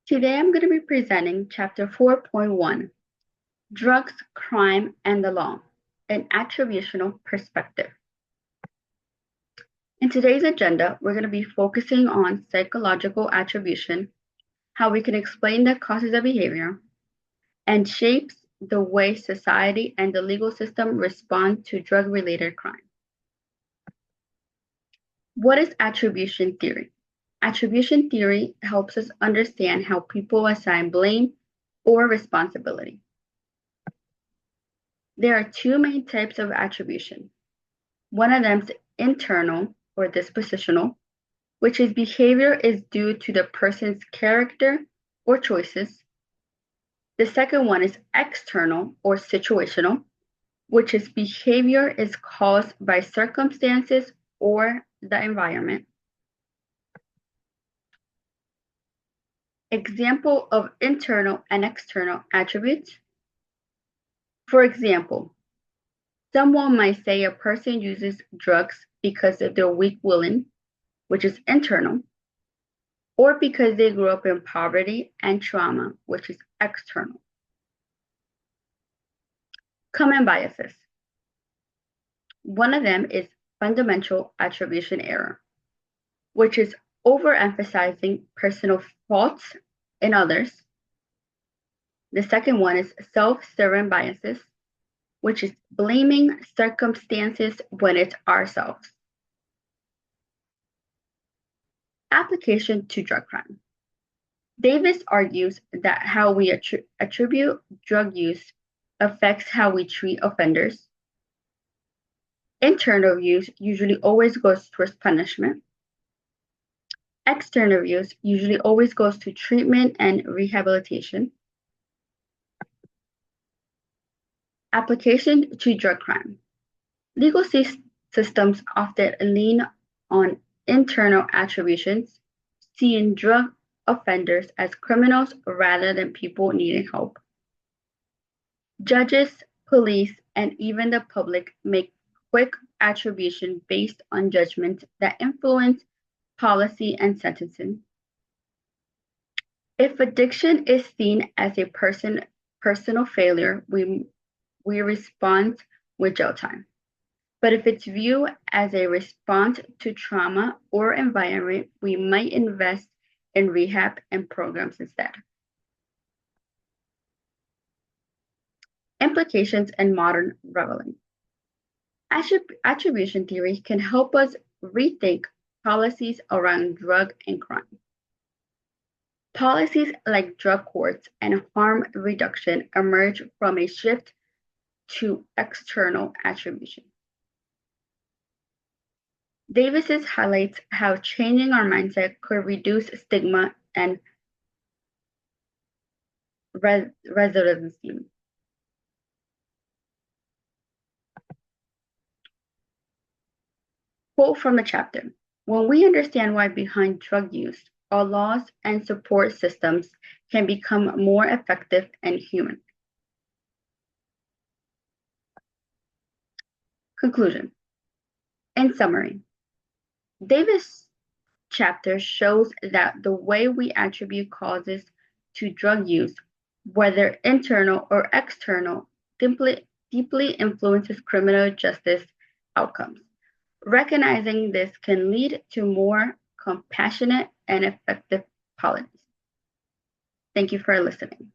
Today I'm going to be presenting Chapter 4.1, Drugs, Crime, and the Law, an Attributional Perspective. In today's agenda, we're going to be focusing on psychological attribution, how we can explain the causes of behavior, and shapes the way society and the legal system respond to drug-related crime. What is attribution theory? Attribution theory helps us understand how people assign blame or responsibility. There are two main types of attribution. One of them is internal or dispositional, which is behavior is due to the person's character or choices. The second one is external or situational, which is behavior is caused by circumstances or the environment. Example of internal and external attributes. For example, someone might say a person uses drugs because of their weak willing, which is internal, or because they grew up in poverty and trauma, which is external. Common biases. One of them is fundamental attribution error, which is overemphasizing personal faults in others. The second one is self-serving biases, which is blaming circumstances when it's ourselves. Application to drug crime. Davis argues that how we attribute drug use affects how we treat offenders. Internal use usually always goes towards punishment. External use usually always goes to treatment and rehabilitation. Application to drug crime. Legal systems often lean on internal attributions, seeing drug offenders as criminals rather than people needing help. Judges, police, and even the public make quick attribution based on judgments that influence policy and sentencing. If addiction is seen as a personal failure, we respond with jail time. But if it's viewed as a response to trauma or environment, we might invest in rehab and programs instead. Implications and modern reveling. Attribution theory can help us rethink policies around drug and crime. Policies like drug courts and harm reduction emerge from a shift to external attribution. Davis highlights how changing our mindset could reduce stigma and residency. Quote from the chapter: when we understand why behind drug use, our laws and support systems can become more effective and human. Conclusion. In summary, Davis' chapter shows that the way we attribute causes to drug use, whether internal or external, deeply influences criminal justice outcomes. Recognizing this can lead to more compassionate and effective policies. Thank you for listening.